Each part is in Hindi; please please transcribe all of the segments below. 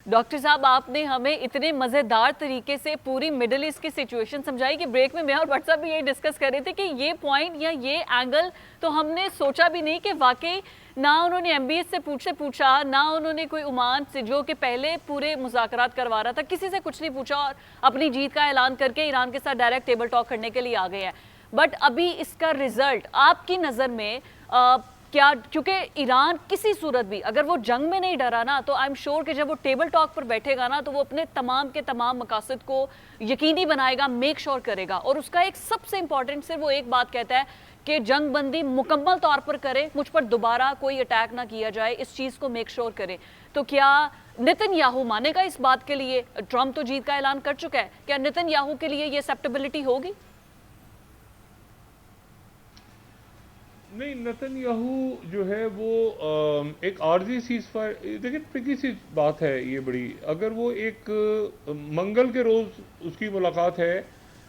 डॉक्टर साहब, आपने हमें इतने मज़ेदार तरीके से पूरी मिडिल ईस्ट की सिचुएशन समझाई कि ब्रेक में मैं और भट्ट साहब भी यही डिस्कस कर रहे थे कि ये पॉइंट या ये एंगल तो हमने सोचा भी नहीं कि वाकई ना उन्होंने एमबीएस से पूछा, ना उन्होंने कोई ओमान से जो कि पहले पूरे मुज़ाकरात करवा रहा था, किसी से कुछ नहीं पूछा और अपनी जीत का ऐलान करके ईरान के साथ डायरेक्ट टेबल टॉक करने के लिए आ गए हैं। बट अभी इसका रिजल्ट आपकी नज़र में क्या, क्योंकि ईरान किसी सूरत भी अगर वो जंग में नहीं डरा ना, तो आई एम श्योर कि जब वो टेबल टॉक पर बैठेगा ना, तो वो अपने तमाम के तमाम मकासद को यकीनी बनाएगा, मेक श्योर करेगा। और उसका एक सबसे इंपॉर्टेंट सिर्फ वो एक बात कहता है कि जंग बंदी मुकम्मल तौर पर करे, मुझ पर दोबारा कोई अटैक ना किया जाए, इस चीज़ को मेक श्योर करे। तो क्या नेतन्याहू मानेगा इस बात के लिए? ट्रंप तो जीत का ऐलान कर चुका है, क्या नेतन्याहू के लिए ये एक्सेप्टेबिलिटी होगी? नहीं, नेतन्याहू जो है वो एक आर्जी सीज़फायर, देखिए ट्रिकी सी बात है ये बड़ी। अगर वो एक मंगल के रोज़ उसकी मुलाकात है,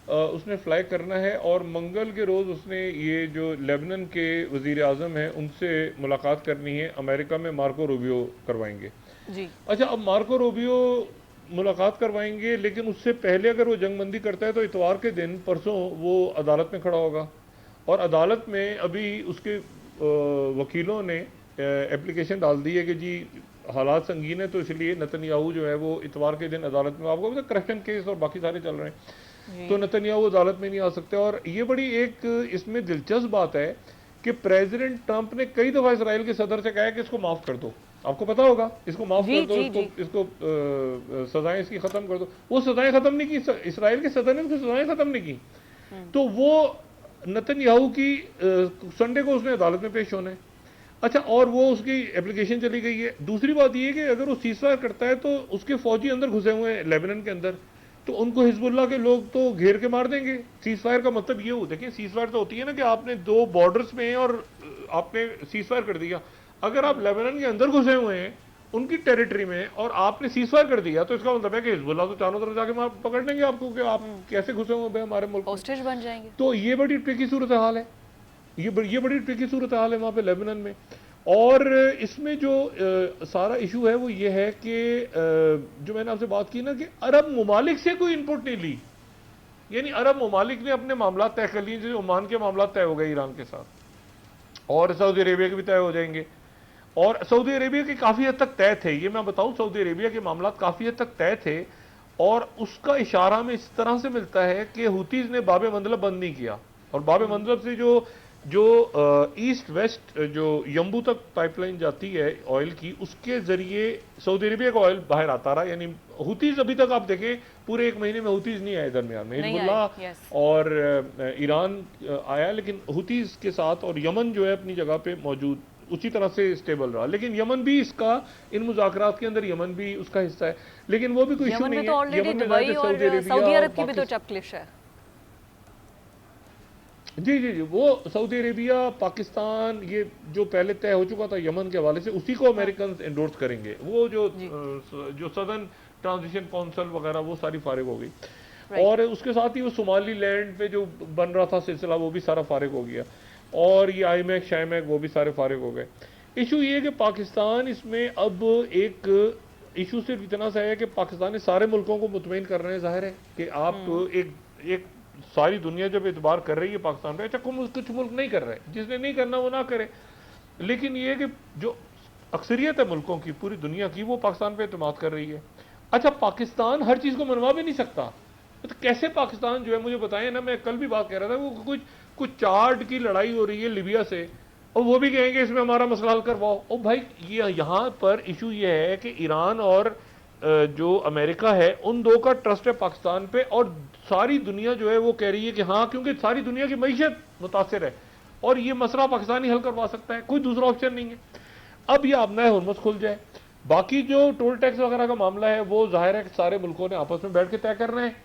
उसने फ्लाई करना है और मंगल के रोज़ उसने ये जो लेबनान के वज़ीर आज़म हैं उनसे मुलाकात करनी है, अमेरिका में मार्को रूबियो करवाएंगे जी। अच्छा, अब मार्को रूबियो मुलाकात करवाएंगे, लेकिन उससे पहले अगर वो जंगबंदी करता है तो इतवार के दिन परसों वो अदालत में खड़ा होगा और अदालत में अभी उसके वकीलों ने एप्लीकेशन डाल दी है कि जी हालात संगीन है, तो इसलिए नेतन्याहू जो है वो इतवार के दिन अदालत में, आपको पता करप्शन केस और बाकी सारे चल रहे हैं, तो नेतन्याहू अदालत में नहीं आ सकते। और ये बड़ी एक इसमें दिलचस्प बात है कि प्रेसिडेंट ट्रंप ने कई दफ़ा इसराइल के सदर से कहा है कि इसको माफ़ कर दो, आपको पता होगा, इसको माफ़ कर दो, इसको सजाएं इसकी ख़त्म कर दो। वो सजाएं ख़त्म नहीं की, इसराइल के सदर ने उसकी सजाएं ख़त्म नहीं की। तो वो नेतन्याहू की संडे को उसने अदालत में पेश होना है। अच्छा, और वो उसकी एप्लीकेशन चली गई है। दूसरी बात ये कि अगर वो सीज़फायर करता है तो उसके फौजी अंदर घुसे हुए हैं लेबनान के अंदर, तो उनको हिजबुल्लाह के लोग तो घेर के मार देंगे। सीज़फायर का मतलब ये हो, देखिए सीज़फायर तो होती है ना कि आपने दो बॉर्डर्स में और आपने सीज़फायर कर दिया। अगर आप लेबनान के अंदर घुसे हुए हैं उनकी टेरिटरी में और आपने सीज़फायर कर दिया, तो इसका मतलब है कि हिजबुल्लाह तो चारों तरफ जाके पकड़ लेंगे आपको कि आप कैसे घुसे हुए हैं हमारे मुल्क में, होस्टेज बन जाएंगे। तो ये बड़ी ट्रिकी सूरत हाल है, ये बड़ी ट्रिकी सूरत हाल है वहाँ पे लेबनान में। और इसमें जो सारा इशू है वो ये है कि जो मैंने आपसे बात की ना कि अरब ममालिक से कोई इनपुट नहीं ली, यानी अरब ममालिक ने अपने मामला तय कर लिए, जैसे ओमान के मामला तय हो गए ईरान के साथ और सऊदी अरेबिया के भी तय हो जाएंगे। और सऊदी अरेबिया के काफ़ी हद तक तय थे, ये मैं बताऊं, सऊदी अरेबिया के मामला काफ़ी हद तक तय थे और उसका इशारा में इस तरह से मिलता है कि हुतीज ने बाब मंदलब बंद नहीं किया और बाब मंदलब से जो ईस्ट वेस्ट जो यम्बू तक पाइपलाइन जाती है ऑयल की, उसके जरिए सऊदी अरेबिया का ऑयल बाहर आता रहा। यानी हुतीज अभी तक आप देखें पूरे एक महीने में हुतीज नहीं आए दरमियान में, हिजबुल्लाह और ईरान आया, लेकिन हुतीज के साथ और यमन जो है अपनी जगह पे मौजूद उसी तरह से स्टेबल रहा। लेकिन यमन भी इसका, इन मुज़ाकरात के अंदर यमन भी उसका हिस्सा है, लेकिन वो भी कोई इशू नहीं है। यमन में सऊदी अरब की भी तो चपलिश है। जी जी जी, वो सऊदी अरेबिया, पाकिस्तान, ये जो पहले तय हो चुका था यमन के हवाले से, उसी को अमेरिकन एंडोर्स करेंगे। वो जो सदर्न ट्रांजिशन काउंसिल वगैरह वो सारी फारिग हो गई और उसके साथ ही वो सोमाली लैंड पे जो बन रहा था सिलसिला वो भी सारा फारिग हो गया और ये आईमैक शाइमैक वो भी सारे फारिग हो गए। इशू ये है कि पाकिस्तान इसमें अब एक इशू सिर्फ इतना सा है कि पाकिस्तान ने सारे मुल्कों को मुतमईन कर रहे हैं। जाहिर है कि आप एक सारी दुनिया जब एतबार कर रही है पाकिस्तान पे, अच्छा कुछ मुल्क नहीं कर रहे, जिसने नहीं करना वो ना करे, लेकिन ये कि जो अक्सरियत है मुल्कों की पूरी दुनिया की वो पाकिस्तान पे एतमाद कर रही है। अच्छा, पाकिस्तान हर चीज़ को मनवा भी नहीं सकता, तो कैसे पाकिस्तान जो है, मुझे बताएं ना, मैं कल भी बात कह रहा था, वो कुछ चार्ट की लड़ाई हो रही है लिबिया से और वो भी कहेंगे इसमें हमारा मसला हल करवाओ। और भाई ये यहाँ पर इशू ये है कि ईरान और जो अमेरिका है उन दो का ट्रस्ट है पाकिस्तान पे और सारी दुनिया जो है वो कह रही है कि हाँ, क्योंकि सारी दुनिया की मईशत मुतासर है और ये मसला पाकिस्तान ही हल करवा सकता है, कोई दूसरा ऑप्शन नहीं है। अब ये आबना है हुर्मुज़ खुल जाए, बाकी जो टोल टैक्स वगैरह का मामला है वो जाहिर है कि सारे मुल्कों ने आपस में बैठ के तय करना है।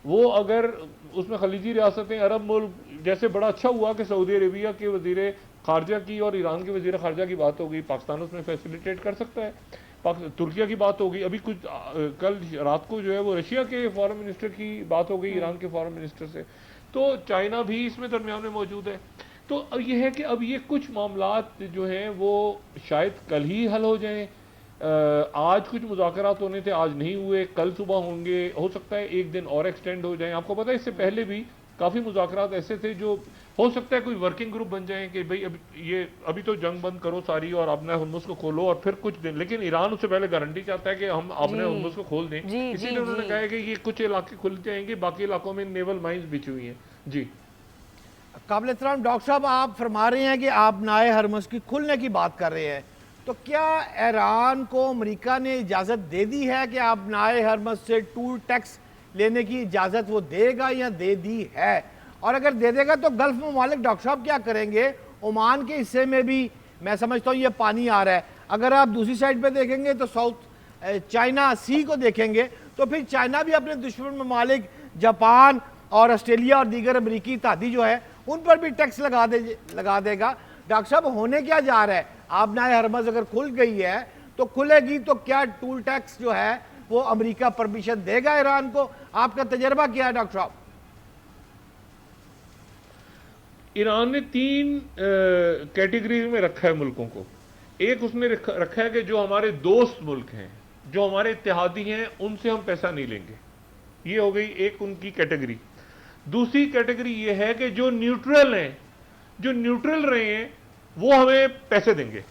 वो अगर उसमें खलीजी रियासतें, अरब मुल्क, जैसे बड़ा अच्छा हुआ कि सऊदी अरेबिया के वजीर खारजा की और ईरान के वजीर खारजा की बात हो गई, पाकिस्तान उसमें फैसिलिटेट कर सकता है। तुर्किया की बात हो गई, अभी कुछ कल रात को जो है वो रशिया के फॉरेन मिनिस्टर की बात हो गई ईरान के फॉरेन मिनिस्टर से, तो चाइना भी इसमें दरमियान में मौजूद है। तो अब ये है कि अब ये कुछ मामलात जो हैं वो शायद कल ही हल हो जाएं आज कुछ मुज़ाकरात होने थे, आज नहीं हुए, कल सुबह होंगे, हो सकता है एक दिन और एक्सटेंड हो जाए। आपको पता है इससे पहले भी काफ़ी मुज़ाकरात ऐसे थे जो हो सकता है कोई वर्किंग ग्रुप बन जाए कि भाई अभी तो जंग बंद करो सारी और अपने हुर्मुज को खोलो और फिर कुछ दिन, लेकिन ईरान उससे पहले गारंटी चाहता है कि हम अपने हुर्मुज को खोल दें, इसीलिए उन्होंने कहा है कि ये कुछ इलाके खुल जाएंगे, बाकी इलाकों में नेवल माइंस बिछी हुई हैं। जी काबिल एहतराम डॉक्टर साहब, आप फरमा रहे हैं कि आप नाए हरमस की खुलने की बात कर रहे हैं, तो क्या ईरान को अमेरिका ने इजाज़त दे दी है कि आप नाए हरमस से टूल टैक्स लेने की इजाज़त वो देगा या दे दी है? और अगर दे देगा तो गल्फ ममालिक डॉक्टर साहब क्या करेंगे? ओमान के हिस्से में भी मैं समझता हूँ ये पानी आ रहा है, अगर आप दूसरी साइड पे देखेंगे तो साउथ चाइना सी को देखेंगे तो फिर चाइना भी अपने दुश्मन ममालिक जापान और ऑस्ट्रेलिया और दीगर अमरीकी इत्तेहादी जो है उन पर भी टैक्स लगा देगा। डॉक्टर साहब, होने क्या जा रहा है? आप नाए हरमज अगर खुल गई है तो खुलेगी तो क्या टूल टैक्स जो है वो अमेरिका परमिशन देगा ईरान को? आपका तजर्बा क्या है डॉक्टर साहब? ईरान ने 3 कैटेगरी में रखा है मुल्कों को। एक उसने रखा है कि जो हमारे दोस्त मुल्क हैं, जो हमारे इत्तेहादी हैं, उनसे हम पैसा नहीं लेंगे, ये हो गई एक उनकी कैटेगरी। दूसरी कैटेगरी ये है कि जो न्यूट्रल हैं, जो न्यूट्रल रहे हैं, वो हमें पैसे देंगे।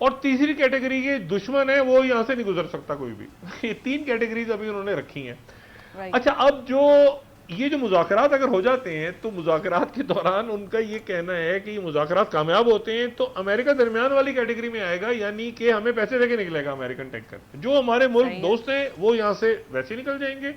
और तीसरी कैटेगरी के दुश्मन है, वो यहां से नहीं गुजर सकता कोई भी। ये 3 कैटेगरीज अभी उन्होंने रखी हैं। अच्छा, अब ये जो मुज़ाकरात अगर हो जाते हैं तो मुज़ाकरात के दौरान उनका ये कहना है कि ये मुज़ाकरात कामयाब होते हैं तो अमेरिका दरमियान वाली कैटेगरी में आएगा, यानी कि हमें पैसे देके निकलेगा अमेरिकन टैंकर। जो हमारे मुल्क दोस्त हैं वो यहां से वैसे निकल जाएंगे,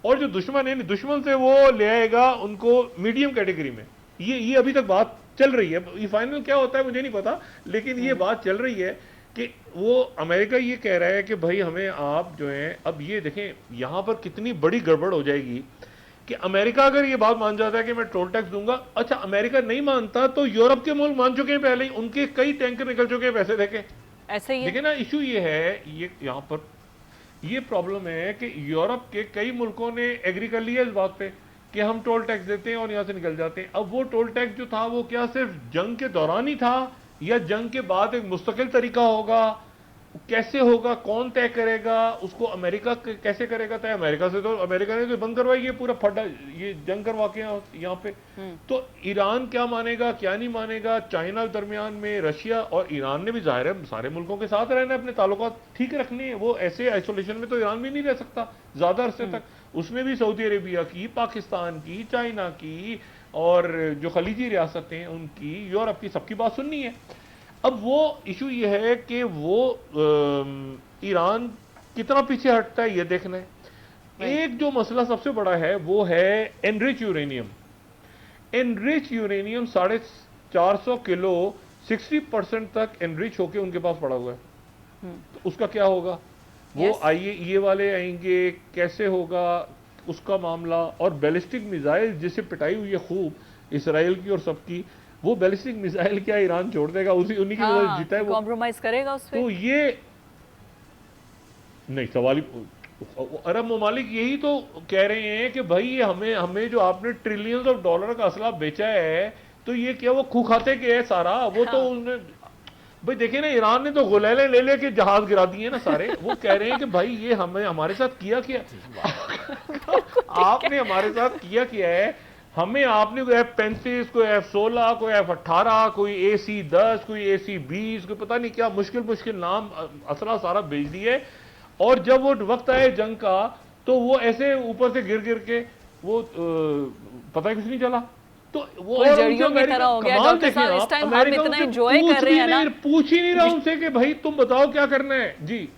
और जो दुश्मन है, दुश्मन से वो ले आएगा उनको मीडियम कैटेगरी में। ये अभी तक बात चल रही है, ये फाइनल क्या होता है मुझे नहीं पता, लेकिन ये बात चल रही है कि वो अमेरिका ये कह रहा है कि भाई हमें आप जो है, अब ये देखें यहां पर कितनी बड़ी गड़बड़ हो जाएगी कि अमेरिका अगर ये बात मान जाता है कि मैं टोल टैक्स दूंगा, अच्छा अमेरिका नहीं मानता तो यूरोप के मुल्क मान चुके हैं पहले ही, उनके कई टैंकर निकल चुके हैं पैसे देके। ऐसे ही देखिए ना, इशू ये है, ये यहाँ पर ये प्रॉब्लम है कि यूरोप के कई मुल्कों ने एग्री कर लिया इस बात पे कि हम टोल टैक्स देते हैं और यहाँ से निकल जाते हैं। अब वो टोल टैक्स जो था वो क्या सिर्फ जंग के दौरान ही था या जंग के बाद एक मुस्तकिल तरीका होगा? कैसे होगा, कौन तय करेगा उसको? अमेरिका कैसे करेगा तय? अमेरिका से तो अमेरिका ने तो बंद करवाई ये पूरा फड्डा, ये जंग करवा के यहाँ पे। तो ईरान क्या मानेगा क्या नहीं मानेगा? चाइना दरमियान में, रशिया और ईरान ने भी जाहिर है सारे मुल्कों के साथ रहना है, अपने ताल्लुकात ठीक रखने हैं। वो ऐसे आइसोलेशन में तो ईरान भी नहीं रह सकता ज्यादा अरसे तक। उसमें भी सऊदी अरेबिया की, पाकिस्तान की, चाइना की और जो खलीजी रियासतें हैं उनकी, यूरोप की, सबकी बात सुननी है। अब वो इशू ये है कि वो ईरान कितना पीछे हटता है ये देखना है। एक जो मसला सबसे बड़ा है वो है enrich uranium. Enrich uranium 450 kilo 60% तक एनरिच होके उनके पास पड़ा हुआ है। तो उसका क्या होगा? वो ये वाले आएंगे, कैसे होगा उसका मामला? और बैलिस्टिक मिसाइल जिसे पिटाई हुई है खूब इसराइल की और सबकी, वो बैलिस्टिक मिसाइल क्या ईरान छोड़ देगा? उन्हीं की वजह जीता है वो, कॉम्प्रोमाइज करेगा उस पे? तो ये नहीं सवाल ही। अरब ममालिक यही तो कह रहे हैं कि भाई ये हमें जो आपने ट्रिलियंस ऑफ डॉलर का असला बेचा है, तो ये क्या वो खू खाते के है सारा? वो तो उन्हें भाई देखिए ना, ईरान ने तो गुलेले ले लेके जहाज गिरा दिए ना सारे। वो कह रहे हैं कि भाई ये हमारे साथ किया क्या आपने हमारे साथ किया है? हमें आपने कोई F-35, कोई F-16, कोई F-18, कोई AC-10, कोई AC-20, कोई पता नहीं क्या मुश्किल नाम असला सारा भेज दिए, और जब वो वक्त आए जंग का तो वो ऐसे ऊपर से गिर के वो पता ही कुछ नहीं चला। तो वो जड़ियों की तरह हो गया। डॉक्टर साहब, इस टाइम हम इतना एंजॉय कर रहे हैं ना, पूछ ही नहीं रहा उनसे कि भाई तुम बताओ क्या करना है। जी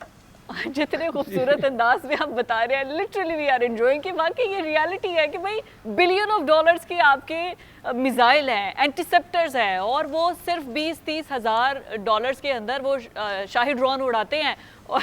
जितने खूबसूरत अंदाज में आप बता रहे हैं, लिटरली वी आर एंजॉयिंग कि वाकई ये रियलिटी है कि भाई बिलियन ऑफ डॉलर्स के आपके मिसाइल हैं, एंटीसेप्टर्स हैं, और वो सिर्फ 20-30 हज़ार डॉलर्स के अंदर वो शाही ड्रोन उड़ाते हैं और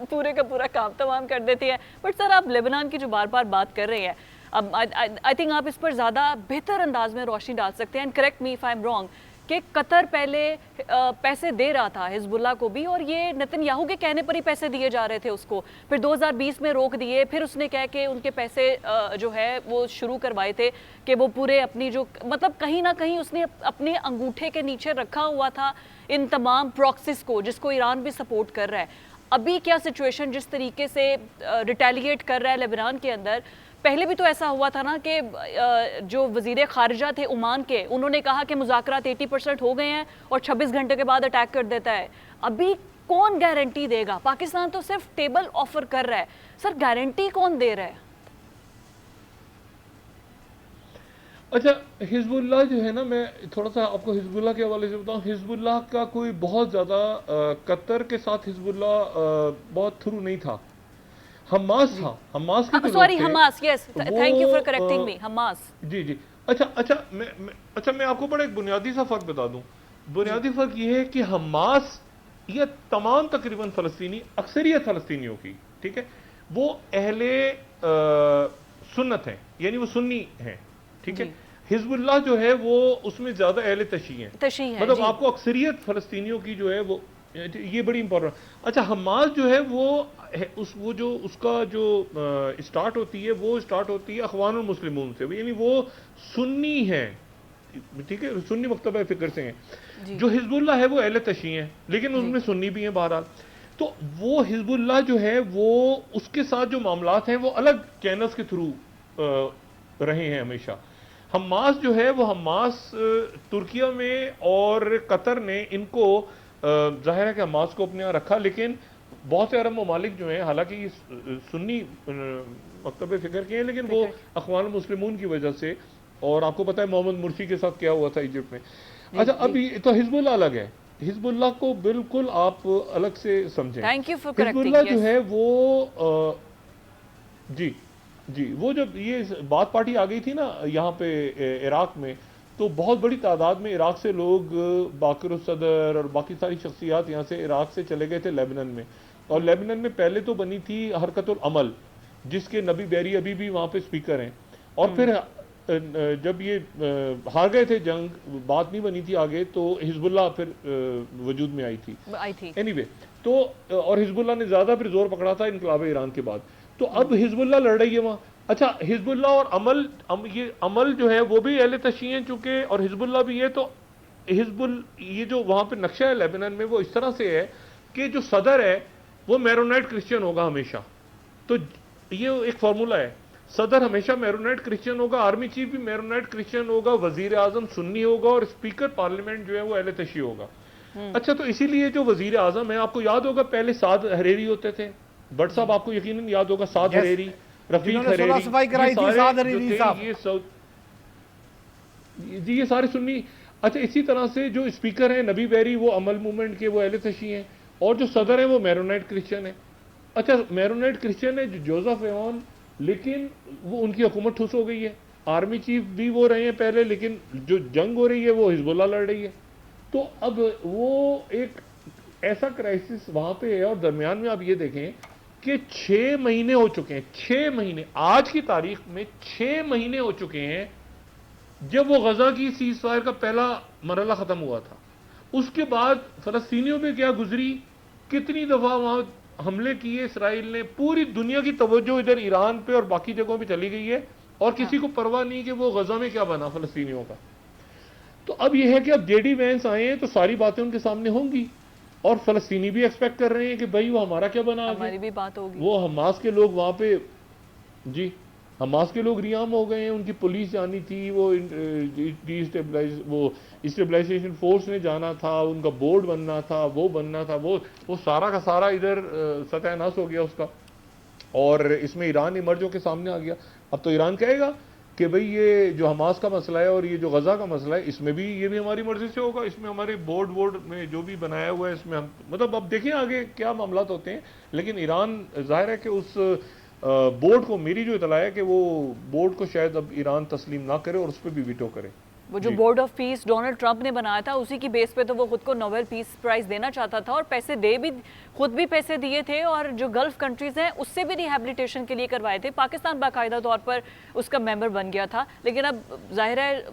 पूरे का पूरा काम तमाम कर देती है। बट सर, आप लेबनान की जो बार बार बात कर रहे हैं, अब आई थिंक आप इस पर ज़्यादा बेहतर अंदाज में रोशनी डाल सकते हैं। And correct me if I am wrong कि कतर पहले पैसे दे रहा था हिजबुल्लाह को भी, और ये नेतन्याहू के कहने पर ही पैसे दिए जा रहे थे उसको। फिर 2020 में रोक दिए, फिर उसने कह के उनके पैसे जो है वो शुरू करवाए थे कि वो पूरे अपनी जो, मतलब कहीं ना कहीं उसने अपने अंगूठे के नीचे रखा हुआ था इन तमाम प्रॉक्सिस को, जिसको ईरान भी सपोर्ट कर रहा है। अभी क्या सिचुएशन जिस तरीके से रिटेलिएट कर रहा है लेबनान के अंदर, पहले भी तो ऐसा हुआ था ना कि जो वजीर खारिजा थे ओमान के, उन्होंने कहा कि मुज़ाकरात 80% हो गए हैं और 26 घंटे के बाद अटैक कर देता है। अभी कौन गारंटी देगा? पाकिस्तान तो सिर्फ टेबल ऑफर कर रहा है, सर गारंटी कौन दे रहा है? अच्छा, हिजबुल्लाह जो है ना, मैं थोड़ा सा आपको हिजबुल्लाह के हवाले से बताऊं। हिजबुल्लाह का कोई बहुत ज़्यादा कतर के साथ हिजबुल्लाह बहुत थ्रू नहीं था। हमास था, हमास के जो लोग सॉरी थे, Hamas, yes, thank you for वो, करेक्टिंग मी, हमास। जी जी। मैं आपको बड़ा एक बुनियादी सा फ़र्क बता दूं। बुनियादी फ़र्क ये है कि हमास या तमाम तकरीबन फ़लस्तीनी, अक्सरियत फ़लस्तीनियों की, ठीक है, वो अहले सुन्नत हैं, यानी वो सुन्नी हैं, ठीक है। हिजबुल्लाह जो है वो उसमें ज़्यादा अहले तशी हैं, मतलब जी। आपको अक्सरियत फ़लस्तीनियों की जो है वो, ये बड़ी इंपॉर्टेंट। अच्छा, हमास जो है वो उसका जो स्टार्ट होती है, वो स्टार्ट होती है अखवानुल मुस्लिमून से, यानी वो सुन्नी हैं, ठीक है, सुन्नी मकतबा फ़िक्र से हैं। जो हिजबुल्लाह है वो अहले तशी हैं, लेकिन उनमें सुन्नी भी हैं बहरहाल। तो वो हिजबुल्लाह जो है वो उसके साथ जो मामलात हैं वो अलग चैनल्स के थ्रू रहे हैं हमेशा। हमास जो है वो हमास तुर्किया में और कतर ने इनको जाहिर है कि हमास को अपने यहाँ रखा, लेकिन बहुत से अरब ममालिक जो हैं, हालांकि ये सुन्नी मकतब फ़िक्र के हैं, लेकिन वो अखवान मुस्लिमून की वजह से, और आपको पता है मोहम्मद मुर्सी के साथ क्या हुआ था इजिप्ट में। अच्छा, अभी तो हिजबुल्लाह अलग है, हिजबुल्लाह को बिल्कुल आप अलग से समझें। हिजबुल्लाह जो है वो जी जी, वो जब ये बात पार्टी आ गई थी ना यहाँ पे इराक में, तो बहुत बड़ी तादाद में इराक से लोग, बाकर सदर और बाकी सारी शख्सियात यहाँ से इराक से चले गए थे लेबनान में। और लेबनान में पहले तो बनी थी हरकतुल अमल, जिसके नबी बैरी अभी भी वहाँ पे स्पीकर हैं, और फिर जब ये हार गए थे जंग, बात नहीं बनी थी आगे, तो हिजबुल्लाह फिर वजूद में आई थी एनीवे। तो और हिजबुल्लाह ने ज़्यादा फिर जोर पकड़ा था इनकलाब ईरान के बाद। तो अब हिजबुल्लाह लड़ रही है वहाँ। अच्छा, हिजबुल्लाह और ये अमल जो है वो भी अहले तशी हैं चूंकि, और हिजबुल्लाह भी है। तो ये जो वहाँ पे नक्शा है लेबनान में, वो इस तरह से है कि जो सदर है वो मैरोनाइट क्रिश्चियन होगा हमेशा। तो ये एक फार्मूला है, सदर हमेशा मैरोनाइट क्रिश्चियन होगा, आर्मी चीफ भी मैरोनाइट क्रिश्चियन होगा, वजीर आजम सुन्नी होगा, और स्पीकर पार्लियामेंट जो है वो अहले तशी होगा। अच्छा, तो इसीलिए जो वजीर आजम है, आपको याद होगा पहले साद हरेरी होते थे, बट साहब आपको यकीनन याद होगा, साद हरेरी, रफीक हरेरी, ये सारे सुन्नी। अच्छा, इसी तरह से जो स्पीकर हैं नबी बैरी, वो अमल मूवमेंट के, वो अहले तशी हैं, और जो सदर हैं वो मैरोनाइट क्रिश्चियन है। अच्छा, मैरोनाइट क्रिश्चियन है जो जोसेफ एवन, लेकिन वो उनकी हुकूमत ठुस हो गई है। आर्मी चीफ भी वो रहे हैं पहले, लेकिन जो जंग हो रही है वो हिजबुल्लाह लड़ रही है। तो अब वो एक ऐसा क्राइसिस वहां पे है, और दरमियान में आप ये देखें कि 6 महीने हो चुके हैं, 6 महीने, आज की तारीख में 6 महीने हो चुके हैं जब वो गजा की सीज फायर का पहला मरहला खत्म हुआ था। उसके बाद फलस्तीनियों पे क्या गुजरी, कितनी दफा वहां हमले किए इसराइल ने, पूरी दुनिया की तवज्जो इधर ईरान पे और बाकी जगहों पे चली गई है, और किसी को परवाह नहीं कि वो गजा में क्या बना फलस्तीनियों का। तो अब यह है कि अब जेडी वैंस आए हैं तो सारी बातें उनके सामने होंगी, और फलस्तीनी भी एक्सपेक्ट कर रहे हैं कि भाई वो हमारा क्या बना, हमारी भी बात होगी। वो हमास के लोग वहां पे, जी हमास के लोग रियाम हो गए हैं, उनकी पुलिस जानी थी, वो स्टेबलाइजेशन फोर्स ने जाना था, उनका बोर्ड बनना था, वो बनना था, वो सारा का सारा इधर सत्यानाश हो गया उसका। और इसमें ईरान इमर्ज के सामने आ गया। अब तो ईरान कहेगा कि भाई ये जो हमास का मसला है और ये जो गजा का मसला है, इसमें भी ये भी हमारी मर्जी से होगा, इसमें हमारे बोर्ड में जो भी बनाया हुआ है इसमें हम, मतलब अब देखें आगे क्या मामला होते हैं। लेकिन ईरान जाहिर है कि उस बोर्ड को, मेरी जो इतला है कि वो बोर्ड को शायद अब ईरान तस्लीम ना करे और उस पर भी वीटो करे। वो जो board of peace Donald Trump ने बनाया था, उसी की बेस पे तो वो खुद को नोबेल पीस प्राइज देना चाहता था, और पैसे खुद भी पैसे दिए थे, और जो गल्फ कंट्रीज हैं उससे भी रिहैबिलिटेशन के लिए करवाए थे। पाकिस्तान बाकायदा तौर पर उसका मेंबर बन गया था, लेकिन अब जाहिर है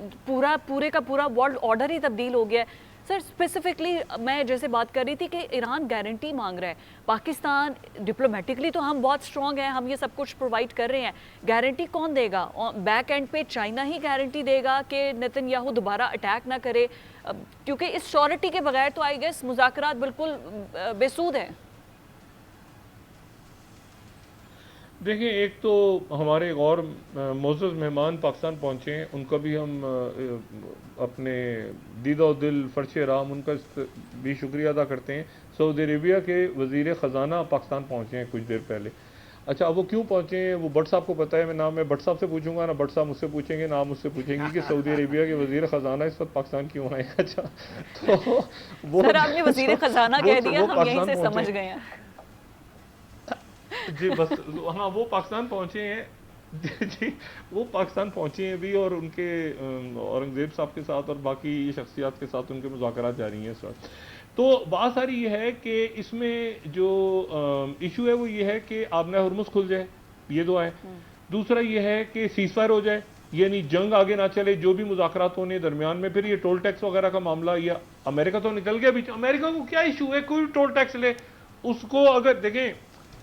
पूरे का पूरा वर्ल्ड ऑर्डर ही तब्दील हो गया है। सर स्पेसिफिकली मैं जैसे बात कर रही थी कि ईरान गारंटी मांग रहा है, पाकिस्तान डिप्लोमेटिकली तो हम बहुत स्ट्रॉन्ग हैं, हम ये सब कुछ प्रोवाइड कर रहे हैं, गारंटी कौन देगा? बैक एंड पे चाइना ही गारंटी देगा कि नेतन्याहू दोबारा अटैक ना करे? क्योंकि इस श्योरिटी के बगैर तो आई गेस मुज़ाकरात बिल्कुल बेसूद हैं। देखिए, एक तो हमारे एक और मोअज़्ज़ज़ मेहमान पाकिस्तान पहुंचे हैं, उनका भी हम अपने दीदा दिल फर्श राम उनका भी शुक्रिया अदा करते हैं। सऊदी अरेबिया के वज़ीर ख़जाना पाकिस्तान पहुंचे हैं कुछ देर पहले। अच्छा, अब वो क्यों पहुंचे हैं वो भट्ट साहब को पता है। मैं भट्ट साहब से पूछूंगा, ना भट्ट साहब मुझसे पूछेंगे, ना आप मुझसे पूछेंगे कि सऊदी अरेबिया के वज़ीर ख़जाना इस वक्त पाकिस्तान क्यों आए। अच्छा, तो वो सर आपने वज़ीर ख़जाना कह दिया, हम यहीं से पाकिस्तान समझ गए हैं। जी बस, हाँ वो पाकिस्तान पहुंचे हैं। जी, वो पाकिस्तान पहुंचे हैं भी, और उनके औरंगजेब साहब के साथ और बाकी शख्सियात के साथ उनके मुज़ाकरात जारी हैं इस वक्त। तो बात सारी ये है कि इसमें जो इशू है वो ये है कि आबना हुर्मुज़ खुल जाए, ये दो है। दूसरा ये है कि सीज़फायर हो जाए, यानी जंग आगे ना चले, जो भी मुज़ाकरात होने दरमियान में। फिर ये टोल टैक्स वगैरह का मामला, या अमेरिका तो निकल गया बीच। अमेरिका को क्या इशू है, कोई टोल टैक्स ले उसको। अगर देखें,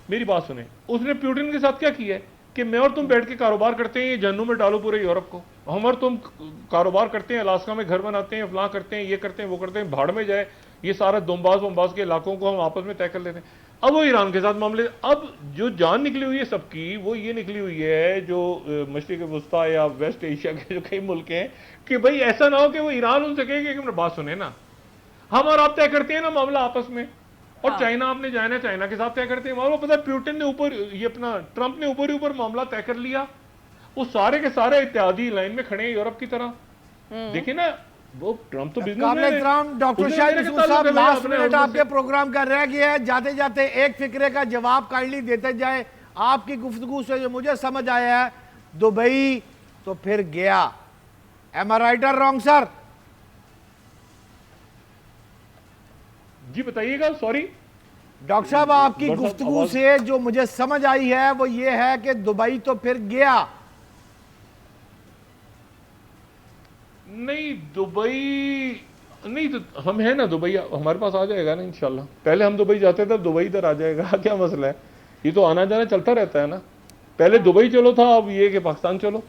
मेरी बात सुने, उसने पुतिन के साथ क्या किया है कि मैं और तुम बैठ के कारोबार करते हैं, ये जन्नों में डालो पूरे यूरोप को। हम और तुम कारोबार करते हैं, अलास्का में घर बनाते हैं, फलां करते हैं, ये करते हैं, वो करते हैं, भाड़ में जाए। ये सारा दोम्बाज के इलाकों को हम आपस में तय कर लेते हैं। अब वो ईरान के साथ मामले, अब जो जान निकली हुई है सबकी, वो ये निकली हुई है जो मशरिक वस्ता या वेस्ट एशिया के जो कई मुल्क हैं, कि भाई ऐसा ना हो कि वो ईरान उनसे कहेंगे कि मेरी बात सुने ना, हम और आप तय करते हैं ना मामला आपस में। और हाँ। चाइना आपने जाना, चाइना के साथ तय करते हैं मामला। पता है पुतिन ने ऊपर, ये अपना ट्रंप ने ऊपर ही ऊपर मामला तय कर लिया। वो सारे के सारे इत्यादि लाइन में खड़े हैं यूरोप की तरह। देखिए ना, वो ट्रंप तो काबिल एहतराम डॉक्टर शाहिद मसूद साहब, लास्ट मिनट आपके प्रोग्राम का रह गया है। जाते जाते एक फिक्रे का जवाब काइंडली देते जाए। आपकी गुफ्तगू से जो मुझे समझ आया है, दुबई तो फिर गया। एम आई राइट और रॉन्ग सर? जी बताइएगा, सॉरी डॉक्टर साहब, आपकी डॉक्टर साहब, गुफ्तगू आवाज- से जो मुझे समझ आई है वो ये है कि दुबई तो फिर गया। नहीं, दुबई नहीं, तो हम है ना, दुबई हमारे पास आ जाएगा ना इंशाल्लाह। पहले हम दुबई जाते थे, अब दुबई इधर आ जाएगा। क्या मसला है, ये तो आना जाना चलता रहता है ना। पहले दुबई चलो था, अब ये कि पाकिस्तान चलो।